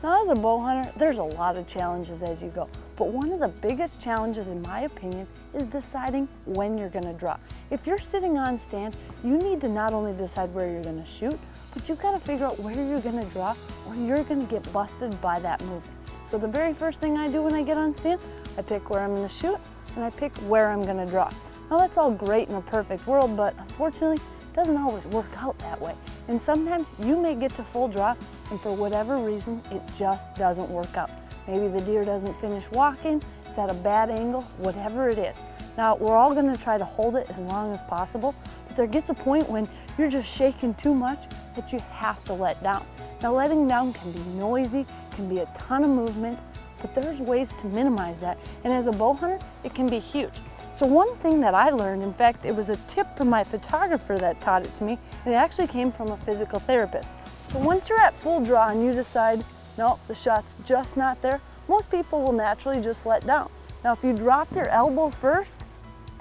Now, as a bow hunter, there's a lot of challenges as you go, but one of the biggest challenges, in my opinion, is deciding when you're gonna draw. If you're sitting on stand, you need to not only decide where you're gonna shoot, but you've gotta figure out where you're gonna draw, or you're gonna get busted by that movement. So the very first thing I do when I get on stand, I pick where I'm gonna shoot, and I pick where I'm gonna draw. Now, that's all great in a perfect world, but unfortunately, it doesn't always work out that way. And sometimes you may get to full draw, and for whatever reason, it just doesn't work out. Maybe the deer doesn't finish walking, it's at a bad angle, whatever it is. Now, we're all gonna try to hold it as long as possible, but there gets a point when you're just shaking too much that you have to let down. Now, letting down can be noisy, can be a ton of movement, but there's ways to minimize that. And as a bow hunter, it can be huge. So one thing that I learned, in fact, it was a tip from my photographer that taught it to me, and it actually came from a physical therapist. So once you're at full draw and you decide, no, the shot's just not there, most people will naturally just let down. Now, if you drop your elbow first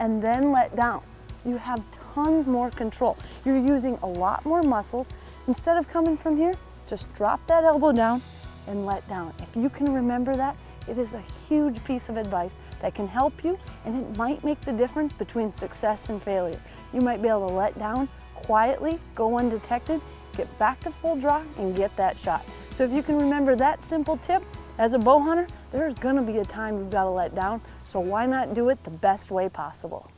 and then let down, you have tons more control. You're using a lot more muscles. Instead of coming from here, just drop that elbow down and let down. If you can remember that, it is a huge piece of advice that can help you, and it might make the difference between success and failure. You might be able to let down quietly, go undetected, get back to full draw, and get that shot. So if you can remember that simple tip, as a bow hunter, there's gonna be a time you've got to let down, so why not do it the best way possible?